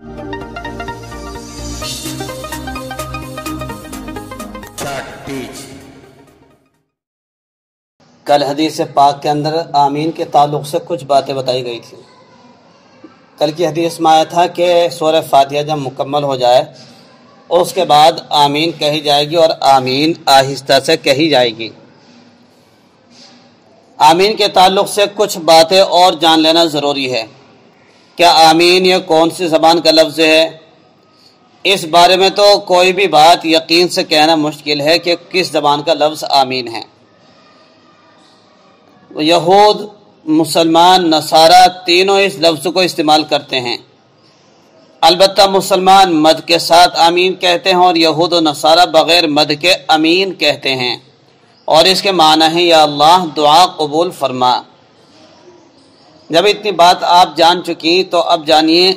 کل حدیث پاک کے اندر آمین کے تعلق سے کچھ باتیں بتائی گئی تھی۔ کل کی حدیث میں آیا تھا کہ سورہ فاتحہ جب مکمل ہو جائے اس کے بعد آمین کہی جائے گی اور آمین آہستہ سے کہی جائے گی۔ آمین کے تعلق سے کچھ باتیں اور جان لینا ضروری ہے۔ کیا آمین یہ کون سی زبان کا لفظ ہے؟ اس بارے میں تو کوئی بھی بات یقین سے کہنا مشکل ہے کہ کس زبان کا لفظ آمین ہے۔ یہود، مسلمان، نصارہ تینوں اس لفظ کو استعمال کرتے ہیں۔ البتہ مسلمان مد کے ساتھ آمین کہتے ہیں اور یہود و نصارہ بغیر مد کے امین کہتے ہیں، اور اس کے معنی ہے یا اللہ دعا قبول فرما۔ جب اتنی بات آپ جان چکی تو اب جانیے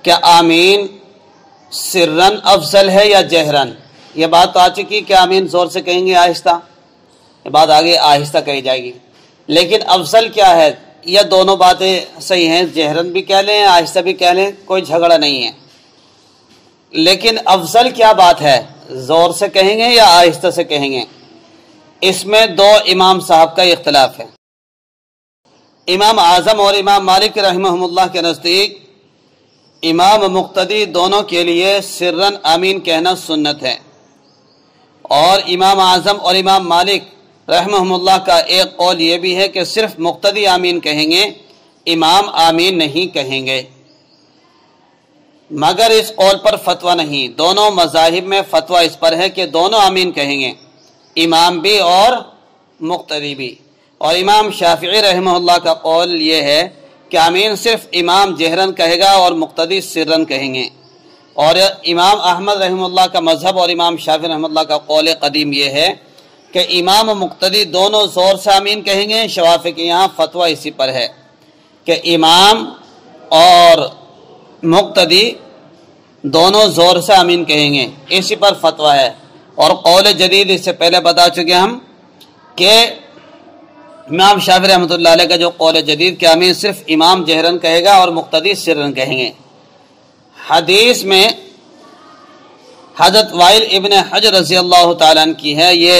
کہ آمین سرن افضل ہے یا جہرن۔ یہ بات تو آ چکی کہ آمین زور سے کہیں گے آہستہ، یہ بات آگے آہستہ کہی جائے گی، لیکن افضل کیا ہے؟ یہ دونوں باتیں صحیح ہیں، جہرن بھی کہہ لیں آہستہ بھی کہہ لیں، کوئی جھگڑا نہیں ہے، لیکن افضل کیا بات ہے؟ زور سے کہیں گے یا آہستہ سے کہیں گے؟ اس میں دو امام صاحب کا اختلاف ہے۔ امام اعظم اور امام مالک رحمہ اللہ کے نزدیک امام مقتدی دونوں کے لیے سرن آمین کہنا سنت ہے، اور امام اعظم اور امام مالک رحمہ اللہ کا ایک قول یہ بھی ہے کہ صرف مقتدی آمین کہیں گے، امام آمین نہیں کہیں گے، مگر اس قول پر فتویٰ نہیں۔ دونوں مذاہب میں فتویٰ اس پر ہے کہ دونوں آمین کہیں گے، امام بھی اور مقتدی بھی۔ اور امام شافعی رحمہ اللہ کا قول یہ ہے کہ آمین صرف امام جہرن کہے گا اور مقتدی سرن کہیں گے، اور امام احمد رحمہ اللہ کا مذہب اور امام شافعی رحمہ اللہ کا قول قدیم یہ ہے کہ امام و مقتدی دونوں زور سے آمین کہیں گے۔ شوافی کے یہاں فتویٰ اسی پر ہے کہ امام اور مقتدی دونوں زور سے آمین کہیں گے، اسی پر فتویٰ ہے۔ اور قول جدید اس سے پہلے بتا چکے ہم کہ امام شافعی رحمۃ اللہ علیہ کا جو قول جدید کہ آمین صرف امام جہرن کہے گا اور مقتدی سرن کہیں گے۔ حدیث میں حضرت وائل ابن حجر رضی اللہ تعالیٰ عنہ کی ہے، یہ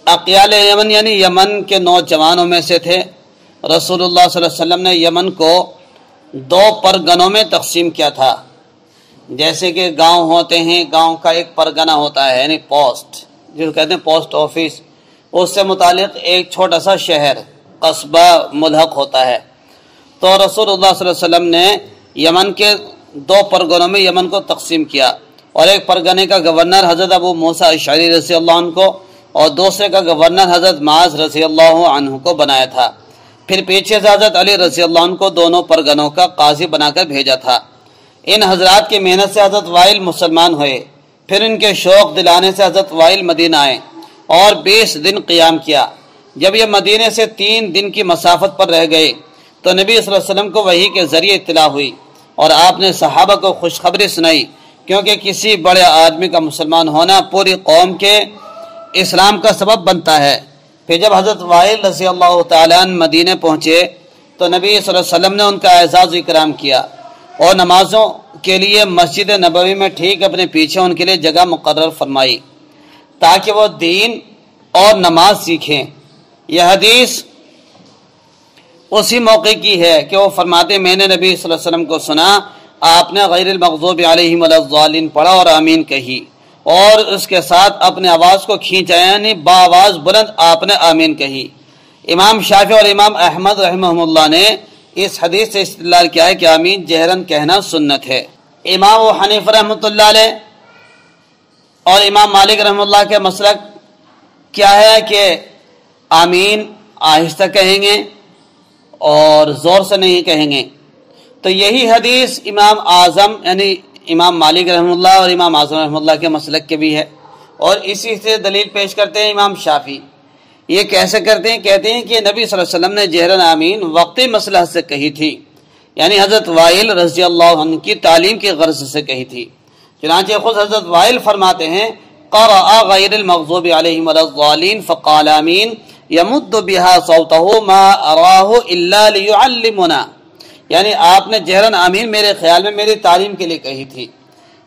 اقیال یمن یعنی یمن کے نوجوانوں میں سے تھے۔ رسول اللہ صلی اللہ علیہ وسلم نے یمن کو دو پرگنوں میں تقسیم کیا تھا، جیسے کہ گاؤں ہوتے ہیں، گاؤں کا ایک پرگنہ ہوتا ہے یعنی پوسٹ، جو کہتے ہیں پوسٹ آفس، اس سے متعلق ایک چھوٹا سا شہر قصبہ ملحق ہوتا ہے۔ تو رسول اللہ صلی اللہ علیہ وسلم نے یمن کے دو پرگنوں میں یمن کو تقسیم کیا، اور ایک پرگنے کا گورنر حضرت ابو موسیٰ اشعری رضی اللہ عنہ کو اور دوسرے کا گورنر حضرت معاذ رضی اللہ عنہ کو بنایا تھا۔ پھر پیچھے سے حضرت علی رضی اللہ عنہ کو دونوں پرگنوں کا قاضی بنا کر بھیجا تھا۔ ان حضرات کی محنت سے حضرت وائل مسلمان ہوئے، پھر ان کے شوق دلانے سے حضرت وائل مدینہ آئے اور 20 دن قیام کیا۔ جب یہ مدینے سے 3 دن کی مسافت پر رہ گئے تو نبی صلی اللہ علیہ وسلم کو وحی کے ذریعے اطلاع ہوئی، اور آپ نے صحابہ کو خوشخبری سنائی، کیونکہ کسی بڑے آدمی کا مسلمان ہونا پوری قوم کے اسلام کا سبب بنتا ہے۔ پھر جب حضرت وائل رضی اللہ تعالیٰ عنہ مدینے پہنچے تو نبی صلی اللہ علیہ وسلم نے ان کا اعزاز و اکرام کیا، اور نمازوں کے لیے مسجد نبوی میں ٹھیک اپنے پیچھے ان کے لیے جگہ مقرر فرمائی تاکہ وہ دین اور نماز سیکھیں۔ یہ حدیث اسی موقع کی ہے کہ وہ فرماتے میں نے نبی صلی اللہ علیہ وسلم کو سنا، آپ نے غیر المغضوب علیہم ولا الضالین پڑھا اور آمین کہی، اور اس کے ساتھ اپنے آواز کو کھینچا یعنی باآواز بلند آپ نے آمین کہی۔ امام شافعی اور امام احمد رحمہ اللہ نے اس حدیث سے استدلال کیا ہے کہ آمین جہرن کہنا سنت ہے۔ امام ابو حنیفہ رحمۃ اللہ علیہ اور امام مالک رحمۃ اللہ کے مسلک کیا ہے کہ آمین آہستہ کہیں گے اور زور سے نہیں کہیں گے۔ تو یہی حدیث امام اعظم یعنی امام مالک رحمۃ اللہ اور امام اعظم رحمۃ اللہ کے مسلک کے بھی ہے، اور اسی سے دلیل پیش کرتے ہیں امام شافعی۔ یہ کیسے کرتے ہیں؟ کہتے ہیں کہ نبی صلی اللہ علیہ وسلم نے جہرن آمین وقتی مصلحت سے کہی تھی، یعنی حضرت وائل رضی اللہ عنہ کی تعلیم کی غرض سے کہی تھی۔ چنانچہ خود حضرت وائل فرماتے ہیں قرأ غیر المغضوب علیہم ولا الضالین فقال آمین یمد بها صوته ما اراہ الا لیعلمنا، یعنی آپ نے جہرن آمین میرے خیال میں میری تعلیم کے لیے کہی تھی۔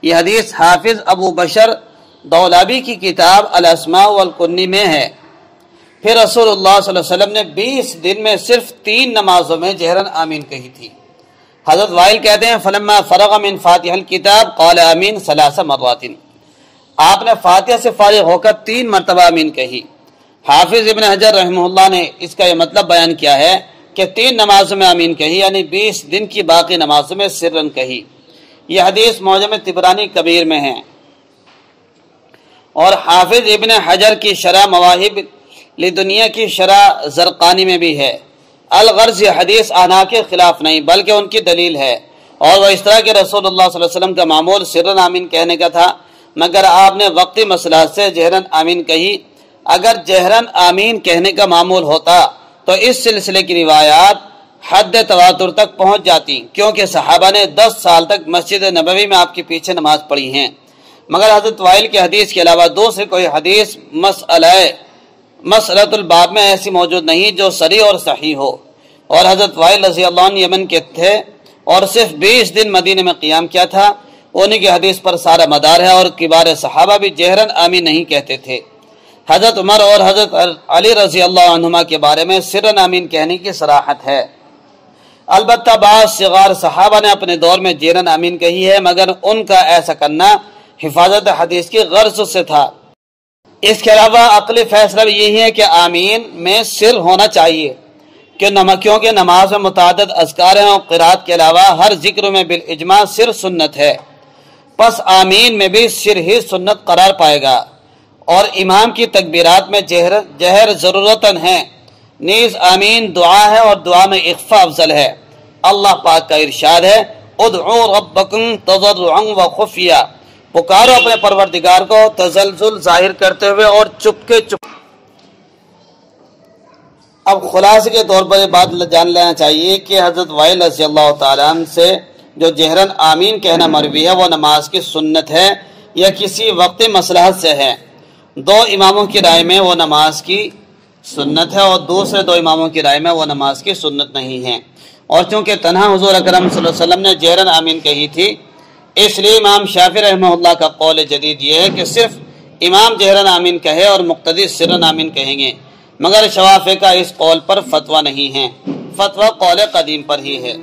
یہ حدیث حافظ ابو بشر دولابی کی کتاب الاسماء والکنی میں ہے۔ پھر رسول اللہ صلی اللہ علیہ وسلم نے 20 دن میں صرف 3 نمازوں میں جہرن آمین کہی تھی۔ حضرت وائل کہتے ہیں فلما فرغ من فاتح الکتاب قال آمین 3 مرات، آپ نے فاتحہ سے فارغ ہو کر 3 مرتبہ آمین کہی۔ حافظ ابن حجر رحمہ اللہ نے اس کا یہ مطلب بیان کیا ہے کہ 3 نمازوں میں آمین کہی، یعنی 20 دن کی باقی نمازوں میں سرن کہی۔ یہ حدیث معجم طبرانی کبیر میں ہے، اور حافظ ابن حجر کی شرح مواہب لدنیا کی شرح زرقانی میں بھی ہے۔ الغرض یہ حدیث آنا کے خلاف نہیں بلکہ ان کی دلیل ہے، اور وہ اس طرح کہ رسول اللہ صلی اللہ علیہ وسلم کا معمول سرن آمین کہنے کا تھا، مگر آپ نے وقتی مصلحت سے جہرن آمین کہی۔ اگر جہرن آمین کہنے کا معمول ہوتا تو اس سلسلے کی روایات حد تواتر تک پہنچ جاتی، کیونکہ صحابہ نے 10 سال تک مسجد نبوی میں آپ کے پیچھے نماز پڑھی ہیں، مگر حضرت وائل کی حدیث کے علاوہ دوسری کوئی حدیث مسئلۃ الباب میں ایسی موجود نہیں جو صریح اور صحیح ہو۔ اور حضرت وائل رضی اللہ عنہ یمن کے تھے اور صرف 20 دن مدینے میں قیام کیا تھا، انہی کی حدیث پر سارا مدار ہے، اور کبار صحابہ بھی جہرن آمین نہیں کہتے تھے۔ حضرت عمر اور حضرت علی رضی اللہ عنہما کے بارے میں سرن آمین کہنے کی صراحت ہے۔ البتہ بعض صغار صحابہ نے اپنے دور میں جہرن آمین کہی ہے، مگر ان کا ایسا کرنا حفاظت حدیث کی غرض سے تھا۔ اس کے علاوہ عقلی فیصلہ بھی یہی ہے کہ آمین میں سر ہونا چاہیے، کیونکہ نماز میں متعدد اذکار ہیں، اور قرات کے علاوہ ہر ذکر میں بالاجماع سر سنت ہے، پس آمین میں بھی سر ہی سنت قرار پائے گا۔ اور امام کی تکبیرات میں جہر ضرورتاً ہے، نیز آمین دعا ہے، اور دعا میں اخفا افضل ہے۔ اللہ پاک کا ارشاد ہے ادعوا ربکم تضرعا وخفیا، پکارو اپنے پروردگار کو تزلزل ظاہر کرتے ہوئے اور چپکے چپ۔ اب خلاصے کے طور پر یہ بات جان لینا چاہیے کہ حضرت وائل رضی اللہ تعالیٰ عنہ سے جو جہرن آمین کہنا مروی ہے وہ نماز کی سنت ہے یا کسی وقتی مصلحت سے ہے۔ 2 اماموں کی رائے میں وہ نماز کی سنت ہے، اور دوسرے 2 اماموں کی رائے میں وہ نماز کی سنت نہیں ہے۔ اور چونکہ تنہا حضور اکرم صلی اللہ علیہ وسلم نے جہرن آمین کہی تھی، اس لیے امام شافعی رحمہ اللہ کا قول جدید یہ ہے کہ صرف امام جہرن آمین کہے اور مقتدی سرن آمین کہیں گے، مگر شوافی کا اس قول پر فتویٰ نہیں ہے، فتویٰ قول قدیم پر ہی ہے۔